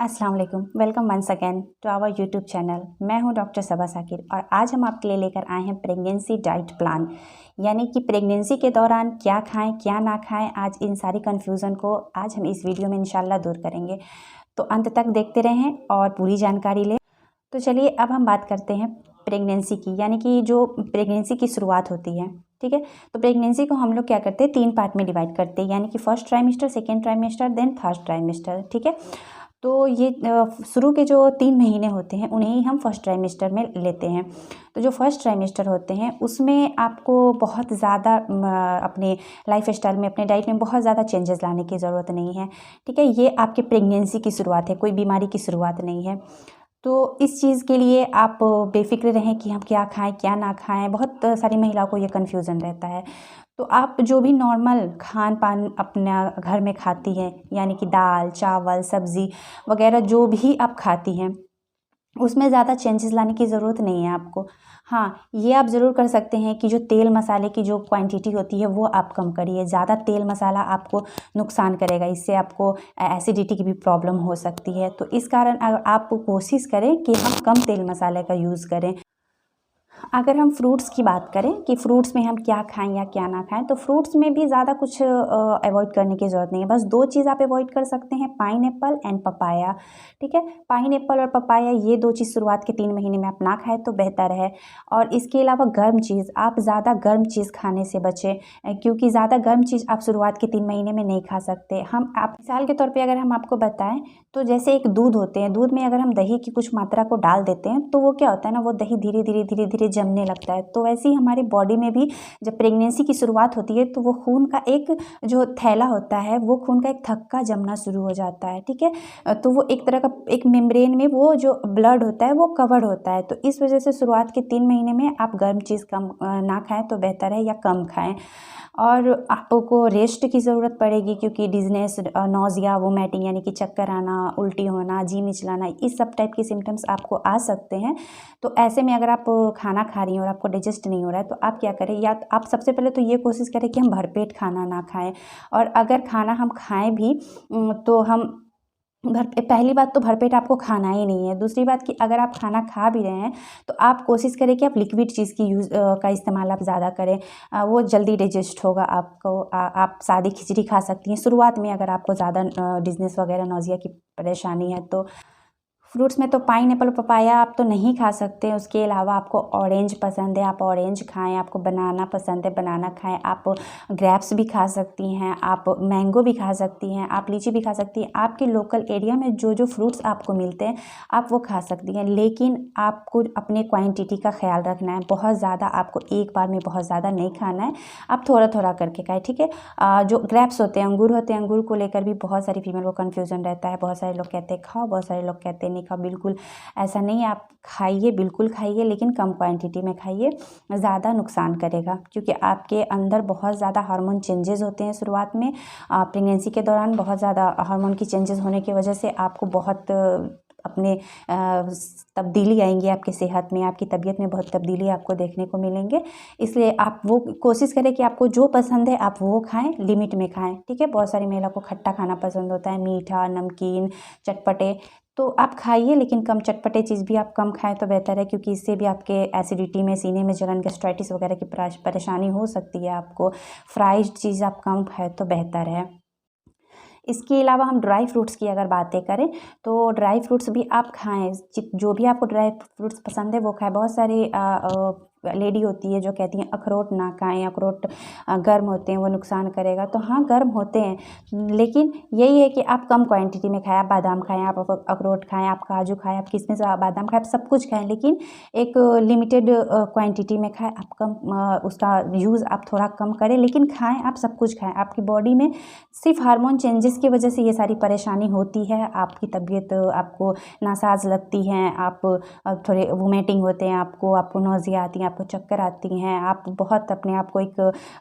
अस्सलाम वालेकुम। Welcome once again to our YouTube channel. मैं हूं डॉक्टर सबा साकिर और आज हम आपके लिए लेकर आए हैं प्रेगनेंसी डाइट प्लान, यानी कि प्रेगनेंसी के दौरान क्या खाएं क्या ना खाएं। आज इन सारी कन्फ्यूज़न को आज हम इस वीडियो में इंशाल्लाह दूर करेंगे, तो अंत तक देखते रहें और पूरी जानकारी लें। तो चलिए अब हम बात करते हैं प्रेगनेंसी की, यानी कि जो प्रेगनेंसी की शुरुआत होती है। ठीक है, तो प्रेगनेंसी को हम लोग क्या करते हैं, 3 पार्ट में डिवाइड करते हैं, यानी कि first trimester, second trimester, then third trimester. ठीक है, तो ये शुरू के जो 3 महीने होते हैं उन्हें ही हम फर्स्ट ट्राइमेस्टर में लेते हैं। तो जो फर्स्ट ट्राइमेस्टर होते हैं उसमें आपको बहुत ज़्यादा अपने लाइफ स्टाइल में, अपने डाइट में बहुत ज़्यादा चेंजेस लाने की ज़रूरत नहीं है। ठीक है, ये आपके प्रेगनेंसी की शुरुआत है, कोई बीमारी की शुरुआत नहीं है। तो इस चीज़ के लिए आप बेफिक्र रहें कि हम क्या खाएं क्या ना खाएं। बहुत सारी महिलाओं को ये कन्फ्यूज़न रहता है। तो आप जो भी नॉर्मल खान पान अपना घर में खाती हैं, यानी कि दाल चावल सब्ज़ी वगैरह जो भी आप खाती हैं, उसमें ज़्यादा चेंजेस लाने की ज़रूरत नहीं है आपको। हाँ, ये आप ज़रूर कर सकते हैं कि जो तेल मसाले की जो क्वांटिटी होती है वो आप कम करिए। ज़्यादा तेल मसाला आपको नुकसान करेगा, इससे आपको एसिडिटी की भी प्रॉब्लम हो सकती है। तो इस कारण आप कोशिश करें कि हम कम तेल मसाले का यूज़ करें। अगर हम फ्रूट्स की बात करें कि फ्रूट्स में हम क्या खाएं या क्या ना खाएं, तो फ्रूट्स में भी ज़्यादा कुछ अवॉइड करने की ज़रूरत नहीं है। बस 2 चीज़ आप अवॉइड कर सकते हैं, पाइनएप्पल एंड पपाया। ठीक है, पाइनएप्पल और पपाया ये 2 चीज़ शुरुआत के 3 महीने में आप ना खाएं तो बेहतर है। और इसके अलावा गर्म चीज़, आप ज़्यादा गर्म चीज़ खाने से बचें, क्योंकि ज़्यादा गर्म चीज़ आप शुरुआत के 3 महीने में नहीं खा सकते। आप मिसाल के तौर पर अगर हम आपको बताएं तो जैसे एक दूध होते हैं, दूध में अगर हम दही की कुछ मात्रा को डाल देते हैं तो वो क्या होता है ना, वो दही धीरे धीरे धीरे धीरे जमने लगता है। तो वैसे ही हमारी बॉडी में भी जब प्रेगनेंसी की शुरुआत होती है तो वो खून का एक जो थैला होता है, वो खून का एक थक्का जमना शुरू हो जाता है। ठीक है, तो वो एक तरह का एक मेम्ब्रेन में वो जो ब्लड होता है वो कवर्ड होता है। तो इस वजह से शुरुआत के 3 महीने में आप गर्म चीज़ कम ना खाएं तो बेहतर है, या कम खाएं। और आपको रेस्ट की ज़रूरत पड़ेगी, क्योंकि डिज़नेस, नौजिया, वोमिटिंग यानी कि चक्कर आना, उल्टी होना, जी मिचलाना, इस सब टाइप के सिम्टम्स आपको आ सकते हैं। तो ऐसे में अगर आप खाना खा रही हैं और आपको डाइजेस्ट नहीं हो रहा है तो आप क्या करें, या आप सबसे पहले तो ये कोशिश करें कि हम भरपेट खाना ना खाएं। और अगर खाना हम खाएं भी तो हम पहली बात तो भरपेट आपको खाना ही नहीं है। दूसरी बात कि अगर आप खाना खा भी रहे हैं तो आप कोशिश करें कि आप लिक्विड चीज़ की का इस्तेमाल आप ज़्यादा करें, वो जल्दी डाइजेस्ट होगा आपको। आप सादी खिचड़ी खा सकती हैं शुरुआत में, अगर आपको ज़्यादा डिज़नेस वगैरह नौजिया की परेशानी है तो। फ्रूट्स में तो पाइनएप्पल पपाया आप तो नहीं खा सकते। उसके अलावा आपको ऑरेंज पसंद है, आप ऑरेंज खाएं। आपको बनाना पसंद है, बनाना खाएं। आप ग्रेप्स भी खा सकती हैं, आप मैंगो भी खा सकती हैं, आप लीची भी खा सकती हैं। आपके लोकल एरिया में जो जो फ्रूट्स आपको मिलते हैं आप वो खा सकती हैं, लेकिन आपको अपने क्वांटिटी का ख्याल रखना है। बहुत ज़्यादा आपको एक बार में बहुत ज़्यादा नहीं खाना है, आप थोड़ा थोड़ा करके खाएं। ठीक है, जो ग्रेप्स होते हैं, अंगूर होते हैं, अंगूर को लेकर भी बहुत सारी फीमेल को कन्फ्यूज़न रहता है। बहुत सारे लोग कहते हैं खाओ, बहुत सारे लोग कहते हैं नहीं खाओ। बिल्कुल ऐसा नहीं है, आप खाइए, बिल्कुल खाइए, लेकिन कम क्वांटिटी में खाइए, ज़्यादा नुकसान करेगा। क्योंकि आपके अंदर बहुत ज़्यादा हार्मोन चेंजेस होते हैं शुरुआत में, प्रेगनेंसी के दौरान बहुत ज़्यादा हार्मोन की चेंजेस होने की वजह से आपको बहुत अपने तब्दीली आएंगी आपकी सेहत में, आपकी तबीयत में बहुत तब्दीली आपको देखने को मिलेंगे। इसलिए आप वो कोशिश करें कि आपको जो पसंद है आप वो खाएं, लिमिट में खाएं। ठीक है, बहुत सारी महिला को खट्टा खाना पसंद होता है, मीठा, नमकीन, चटपटे, तो आप खाइए, लेकिन कम चटपटे चीज़ भी आप कम खाएं तो बेहतर है, क्योंकि इससे भी आपके एसिडिटी में, सीने में जलन, गैस्ट्राइटिस वगैरह की परेशानी हो सकती है आपको। फ्राइड चीज़ आप कम खाएं तो बेहतर है। इसके अलावा हम ड्राई फ्रूट्स की अगर बातें करें तो ड्राई फ्रूट्स भी आप खाएं। जो भी आपको ड्राई फ्रूट्स पसंद है वो खाएं। बहुत सारी लेडी होती है जो कहती हैं अखरोट ना खाएं, अखरोट गर्म होते हैं, वो नुकसान करेगा। तो हाँ, गर्म होते हैं, लेकिन यही है कि आप कम क्वांटिटी में खाएं। आप बादाम खाएं, आप अखरोट खाएं, आप काजू खाएं, आप किशमिश, बादाम खाएं, आप सब कुछ खाएं, लेकिन एक लिमिटेड क्वांटिटी में खाएं। आप कम उसका यूज़ आप थोड़ा कम करें, लेकिन खाएं, आप सब कुछ खाएं। आपकी बॉडी में सिर्फ हार्मोन चेंजेस की वजह से ये सारी परेशानी होती है। आपकी तबीयत, आपको नासाज लगती हैं, आप थोड़े वोमिटिंग होते हैं, आपको नौजिया आती हैं, आपको चक्कर आती हैं, आप बहुत अपने आप को एक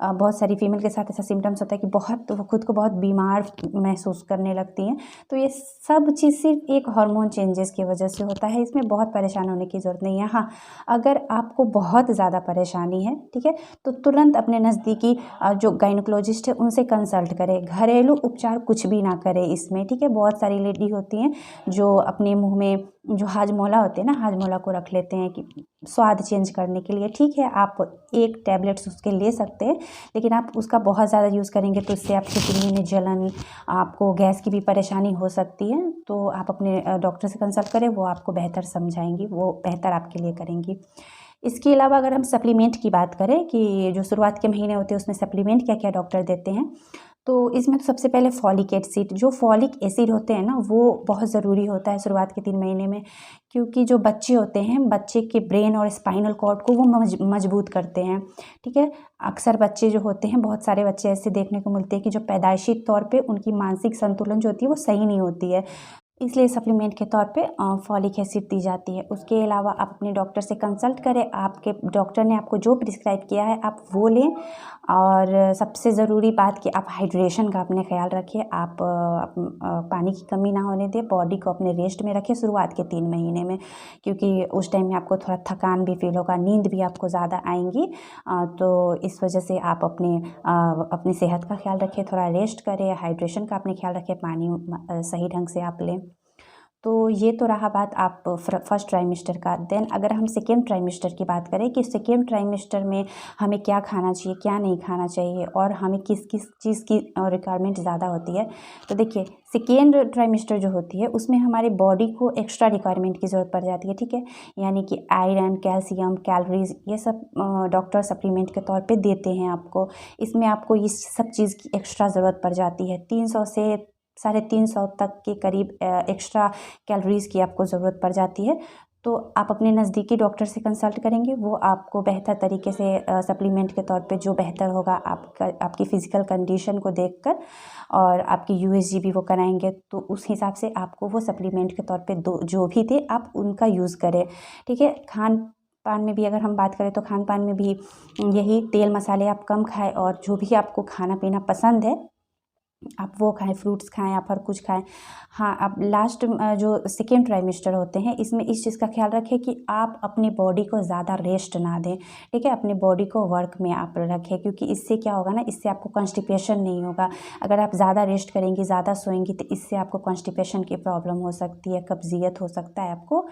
बहुत सारी फीमेल के साथ ऐसा सिम्टम्स होता है कि बहुत वो खुद को बहुत बीमार महसूस करने लगती हैं। तो ये सब चीज़ सिर्फ एक हार्मोन चेंजेस की वजह से होता है, इसमें बहुत परेशान होने की ज़रूरत नहीं है। हाँ, अगर आपको बहुत ज़्यादा परेशानी है, ठीक है, तो तुरंत अपने नज़दीकी जो गायनेकोलॉजिस्ट है उनसे कंसल्ट करें। घरेलू उपचार कुछ भी ना करें इसमें, ठीक है। बहुत सारी लेडी होती हैं जो अपने मुँह में जो हाजमोला होते हैं ना, हाजमोला को रख लेते हैं कि स्वाद चेंज करने के लिए। ठीक है, आप एक टैबलेट्स उसके ले सकते हैं, लेकिन आप उसका बहुत ज़्यादा यूज़ करेंगे तो उससे आपके किडनी में जलन, आपको गैस की भी परेशानी हो सकती है। तो आप अपने डॉक्टर से कंसल्ट करें, वो आपको बेहतर समझाएंगी, वो बेहतर आपके लिए करेंगी। इसके अलावा अगर हम सप्लीमेंट की बात करें कि जो शुरुआत के महीने होते हैं उसमें सप्लीमेंट क्या क्या डॉक्टर देते हैं, तो इसमें तो सबसे पहले फॉलिक एसिड, जो फॉलिक एसिड होते हैं ना, वो बहुत ज़रूरी होता है शुरुआत के 3 महीने में, क्योंकि जो बच्चे होते हैं, बच्चे के ब्रेन और स्पाइनल कॉर्ड को वो मजबूत करते हैं, ठीक है। अक्सर बच्चे जो होते हैं, बहुत सारे बच्चे ऐसे देखने को मिलते हैं कि जो पैदाइशी तौर पे उनकी मानसिक संतुलन जो होती है वो सही नहीं होती है, इसलिए सप्लीमेंट के तौर पे फॉलिक एसिड दी जाती है। उसके अलावा आप अपने डॉक्टर से कंसल्ट करें, आपके डॉक्टर ने आपको जो प्रिस्क्राइब किया है आप वो लें। और सबसे ज़रूरी बात कि आप हाइड्रेशन का अपने ख्याल रखें, आप पानी की कमी ना होने दें, बॉडी को अपने रेस्ट में रखें शुरुआत के 3 महीने में, क्योंकि उस टाइम में आपको थोड़ा थकान भी फील होगा, नींद भी आपको ज़्यादा आएंगी। तो इस वजह से आप अपनी सेहत का ख्याल रखें, थोड़ा रेस्ट करें, हाइड्रेशन का अपने ख्याल रखें, पानी सही ढंग से आप लें। तो ये तो रहा बात आप फर्स्ट ट्राइमेस्टर का। देन अगर हम सेकेंड ट्राइमेस्टर की बात करें कि सेकेंड ट्राइमेस्टर में हमें क्या खाना चाहिए, क्या नहीं खाना चाहिए, और हमें किस किस चीज़ की रिक्वायरमेंट ज़्यादा होती है, तो देखिए सेकेंड ट्राइमेस्टर जो होती है उसमें हमारी बॉडी को एक्स्ट्रा रिक्वायरमेंट की ज़रूरत पड़ जाती है, ठीक है। यानी कि आयरन, कैल्शियम, कैलोरीज, ये सब डॉक्टर सप्लीमेंट के तौर पे देते हैं आपको। इसमें आपको इस सब चीज़ की एक्स्ट्रा ज़रूरत पड़ जाती है। 300 से 350 तक के करीब एक्स्ट्रा कैलोरीज़ की आपको ज़रूरत पड़ जाती है। तो आप अपने नज़दीकी डॉक्टर से कंसल्ट करेंगे, वो आपको बेहतर तरीके से सप्लीमेंट के तौर पे जो बेहतर होगा आपकी फ़िज़िकल कंडीशन को देखकर, और आपकी यूएसजी भी वो कराएंगे, तो उस हिसाब से आपको वो सप्लीमेंट के तौर पे जो भी थे आप उनका यूज़ करें, ठीक है। खान पान में भी अगर हम बात करें तो खान पान में भी यही तेल मसाले आप कम खाएं, और जो भी आपको खाना पीना पसंद है आप वो खाएं, फ्रूट्स खाएं, आप हर कुछ खाएं। हाँ, आप लास्ट जो सेकेंड ट्राइमेस्टर होते हैं इसमें इस चीज़ का ख्याल रखें कि आप अपनी बॉडी को ज़्यादा रेस्ट ना दें, ठीक है। अपनी बॉडी को वर्क में आप रखें, क्योंकि इससे क्या होगा ना, इससे आपको कॉन्स्टिपेशन नहीं होगा। अगर आप ज़्यादा रेस्ट करेंगी, ज़्यादा सोएंगी, तो इससे आपको कॉन्स्टिपेशन की प्रॉब्लम हो सकती है, कब्जियत हो सकता है आपको।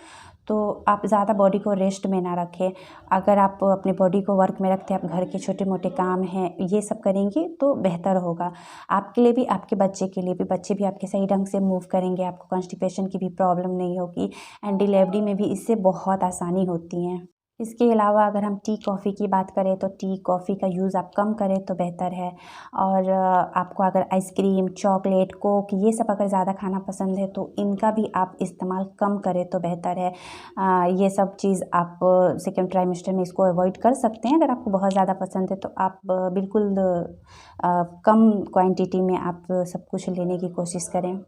तो आप ज़्यादा बॉडी को रेस्ट में ना रखें। अगर आप अपने बॉडी को वर्क में रखते हैं, आप घर के छोटे मोटे काम हैं ये सब करेंगी तो बेहतर होगा आपके लिए भी, आपके बच्चे के लिए भी। बच्चे भी आपके सही ढंग से मूव करेंगे, आपको कॉन्स्टिपेशन की भी प्रॉब्लम नहीं होगी, एंड डिलीवरी में भी इससे बहुत आसानी होती है। इसके अलावा अगर हम टी कॉफ़ी की बात करें तो टी कॉफ़ी का यूज़ आप कम करें तो बेहतर है। और आपको अगर आइसक्रीम, चॉकलेट, कोक ये सब अगर ज़्यादा खाना पसंद है तो इनका भी आप इस्तेमाल कम करें तो बेहतर है। ये सब चीज़ आप सेकेंड ट्राइमेस्टर में इसको अवॉइड कर सकते हैं। अगर आपको बहुत ज़्यादा पसंद है तो आप बिल्कुल कम क्वांटिटी में आप सब कुछ लेने की कोशिश करें।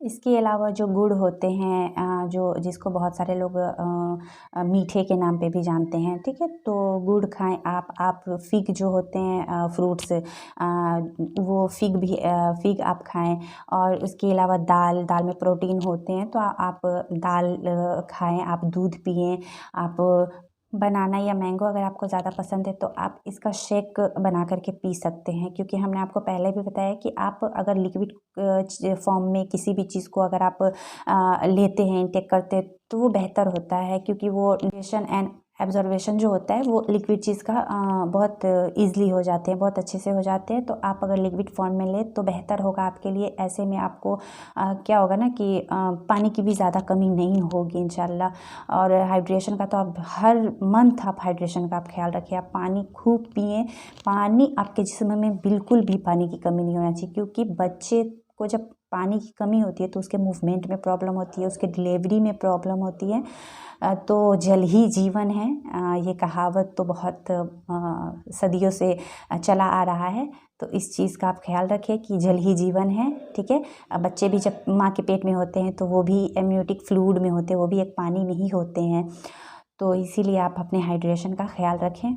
इसके अलावा जो गुड़ होते हैं, जो जिसको बहुत सारे लोग मीठे के नाम पे भी जानते हैं, ठीक है, तो गुड़ खाएं आप फिग जो होते हैं फ्रूट्स, वो फिग आप खाएं। और उसके अलावा दाल में प्रोटीन होते हैं, तो आप दाल खाएं, आप दूध पिएं, आप बनाना या मैंगो अगर आपको ज़्यादा पसंद है तो आप इसका शेक बना करके पी सकते हैं, क्योंकि हमने आपको पहले भी बताया कि आप अगर लिक्विड फॉर्म में किसी भी चीज़ को अगर आप लेते हैं, इंटेक करते हैं, तो वो बेहतर होता है, क्योंकि वो न्यूट्रिशन एंड एब्जॉर्बेशन जो होता है वो लिक्विड चीज़ का बहुत ईज़िली हो जाते हैं, बहुत अच्छे से हो जाते हैं। तो आप अगर लिक्विड फॉर्म में लें तो बेहतर होगा आपके लिए। ऐसे में आपको क्या होगा ना कि पानी की भी ज़्यादा कमी नहीं होगी इंशाल्लाह। और हाइड्रेशन का तो आप हर मंथ आप हाइड्रेशन का आप ख्याल रखें, आप पानी खूब पिएँ। पानी आपके जिस्म में बिल्कुल भी पानी की कमी नहीं होना चाहिए, क्योंकि बच्चे को जब पानी की कमी होती है तो उसके मूवमेंट में प्रॉब्लम होती है, उसके डिलीवरी में प्रॉब्लम होती है। तो जल ही जीवन है, ये कहावत तो बहुत सदियों से चला आ रहा है। तो इस चीज़ का आप ख्याल रखें कि जल ही जीवन है, ठीक है। बच्चे भी जब माँ के पेट में होते हैं तो वो भी एमनियोटिक फ्लूइड में होते हैं, वो भी एक पानी में ही होते हैं। तो इसीलिए आप अपने हाइड्रेशन का ख्याल रखें।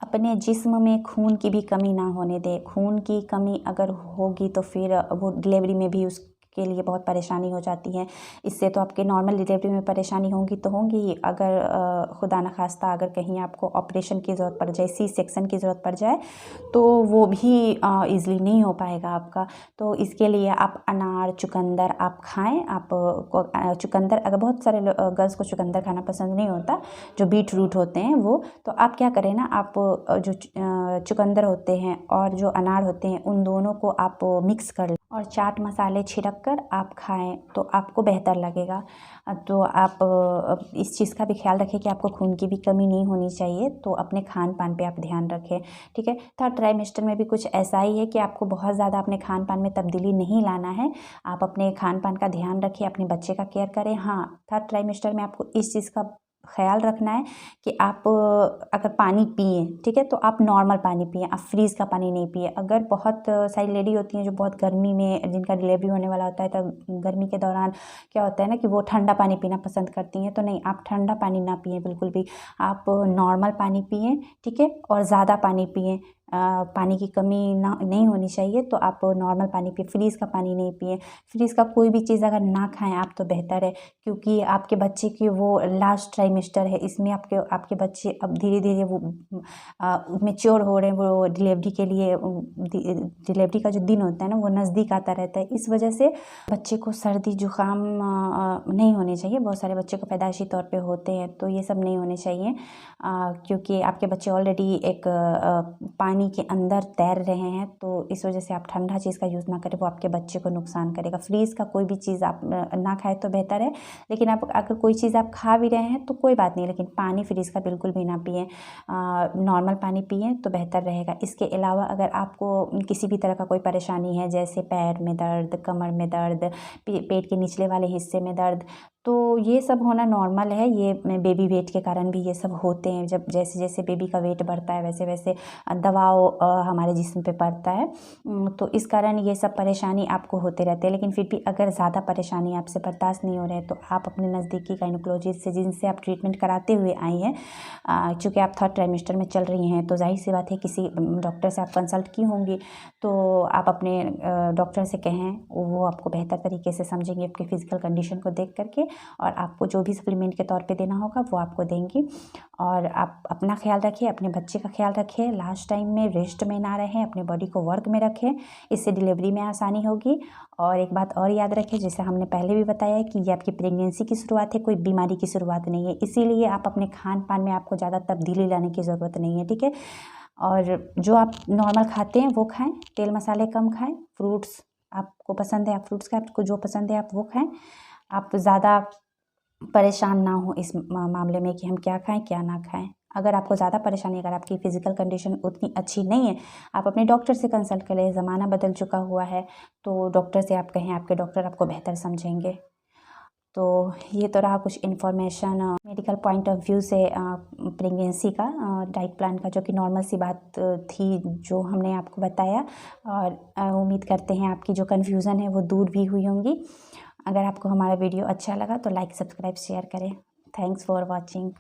अपने जिस्म में खून की भी कमी ना होने दें। खून की कमी अगर होगी तो फिर वो डिलीवरी में भी उसके लिए बहुत परेशानी हो जाती है। इससे तो आपके नॉर्मल डिलीवरी में परेशानी होगी तो होंगी ही, अगर खुदा न खास्ता अगर कहीं आपको ऑपरेशन की ज़रूरत पड़ जाए, सी सेक्शन की ज़रूरत पड़ जाए, तो वो भी ईज़िली नहीं हो पाएगा आपका। तो इसके लिए आप अनार, चुकंदर आप खाएँ। आप चुकंदर, अगर बहुत सारे गर्ल्स को चुकंदर खाना पसंद नहीं होता, जो बीट रूट होते हैं वो, तो आप क्या करें ना, आप जो चुकंदर होते हैं और जो अनार होते हैं, उन दोनों को आप मिक्स कर लें और चाट मसाले छिड़क कर आप खाएं तो आपको बेहतर लगेगा। तो आप इस चीज़ का भी ख्याल रखें कि आपको खून की भी कमी नहीं होनी चाहिए, तो अपने खान पान पे आप ध्यान रखें, ठीक है। थर्ड ट्राइमेस्टर में भी कुछ ऐसा ही है कि आपको बहुत ज़्यादा अपने खान पान में तब्दीली नहीं लाना है। आप अपने खान पान का ध्यान रखें, अपने बच्चे का केयर करें। हाँ, थर्ड ट्राइमेस्टर में आपको इस चीज़ का ख्याल रखना है कि आप अगर पानी पिएँ, ठीक है, तो आप नॉर्मल पानी पिएँ, आप फ्रीज़ का पानी नहीं पिएँ। अगर बहुत सारी लेडी होती हैं जो बहुत गर्मी में, जिनका डिलीवरी होने वाला होता है, तो गर्मी के दौरान क्या होता है ना कि वो ठंडा पानी पीना पसंद करती हैं, तो नहीं, आप ठंडा पानी ना पिएँ बिल्कुल भी। आप नॉर्मल पानी पिएँ, ठीक है, और ज़्यादा पानी पिएँ। पानी की कमी ना नहीं होनी चाहिए, तो आप नॉर्मल पानी पिएँ, फ्रीज़ का पानी नहीं पिएँ। फ्रीज़ का कोई भी चीज़ अगर ना खाएँ आप तो बेहतर है, क्योंकि आपके बच्चे की वो लास्ट ट्राइमेस्टर है, इसमें आपके बच्चे अब धीरे धीरे वो मैच्योर हो रहे हैं, वो डिलीवरी के लिए डिलीवरी का जो दिन होता है ना, वो नज़दीक आता रहता है। इस वजह से बच्चे को सर्दी जुकाम नहीं होने चाहिए। बहुत सारे बच्चे को पैदाइशी तौर पे होते हैं, तो ये सब नहीं होने चाहिए, क्योंकि आपके बच्चे ऑलरेडी एक पानी के अंदर तैर रहे हैं, तो इस वजह से आप ठंडा चीज़ का यूज़ ना करें, वो आपके बच्चे को नुकसान करेगा। फ्रीज़ का कोई भी चीज़ आप ना खाएं तो बेहतर है, लेकिन आप अगर कोई चीज़ आप खा भी रहे हैं तो कोई बात नहीं, लेकिन पानी फ्रीज़ का बिल्कुल भी ना पिएँ। नॉर्मल पानी पिएँ तो बेहतर रहेगा। इसके अलावा अगर आपको किसी भी तरह का कोई परेशानी है, जैसे पैर में दर्द, कमर में दर्द, पेट के निचले वाले हिस्से में दर्द, तो ये सब होना नॉर्मल है। ये बेबी वेट के कारण भी ये सब होते हैं। जब जैसे जैसे बेबी का वेट बढ़ता है, वैसे वैसे दबाव हमारे जिस्म पे पड़ता है, तो इस कारण ये सब परेशानी आपको होते रहते हैं। लेकिन फिर भी अगर ज़्यादा परेशानी आपसे बर्दाश्त नहीं हो रहे, तो आप अपने नज़दीकी गायनोकोलॉजिस्ट से, जिनसे आप ट्रीटमेंट कराते हुए आई हैं, चूँकि आप थर्ड ट्राइमेस्टर में चल रही हैं, तो जाहिर सी बात है किसी डॉक्टर से आप कंसल्ट की होंगी, तो आप अपने डॉक्टर से कहें, वो आपको बेहतर तरीके से समझेंगे आपकी फ़िज़िकल कंडीशन को देख करके, और आपको जो भी सप्लीमेंट के तौर पे देना होगा वो आपको देंगी। और आप अपना ख्याल रखिए, अपने बच्चे का ख्याल रखिए। लास्ट टाइम में रेस्ट में ना रहें, अपने बॉडी को वर्क में रखें, इससे डिलीवरी में आसानी होगी। और एक बात और याद रखें, जैसे हमने पहले भी बताया है कि ये आपकी प्रेगनेंसी की शुरुआत है, कोई बीमारी की शुरुआत नहीं है। इसीलिए आप अपने खान पान में आपको ज़्यादा तब्दीली लाने की ज़रूरत नहीं है, ठीक है। और जो आप नॉर्मल खाते हैं वो खाएँ, तेल मसाले कम खाएँ, फ्रूट्स आपको पसंद है आप फ्रूट्स खाएँ, आपको जो पसंद है आप वो खाएँ। आप ज़्यादा परेशान ना हो इस मामले में कि हम क्या खाएं क्या ना खाएं। अगर आपको ज़्यादा परेशानी, अगर आपकी फ़िज़िकल कंडीशन उतनी अच्छी नहीं है, आप अपने डॉक्टर से कंसल्ट करें। ज़माना बदल चुका हुआ है, तो डॉक्टर से आप कहें, आपके डॉक्टर आपको बेहतर समझेंगे। तो ये तो रहा कुछ information medical point of view से प्रेगनेंसी का, डाइट प्लान का, जो कि नॉर्मल सी बात थी जो हमने आपको बताया। और उम्मीद करते हैं आपकी जो कन्फ्यूज़न है वो दूर भी हुई होंगी। अगर आपको हमारा वीडियो अच्छा लगा तो लाइक, सब्सक्राइब, शेयर करें। Thanks for watching.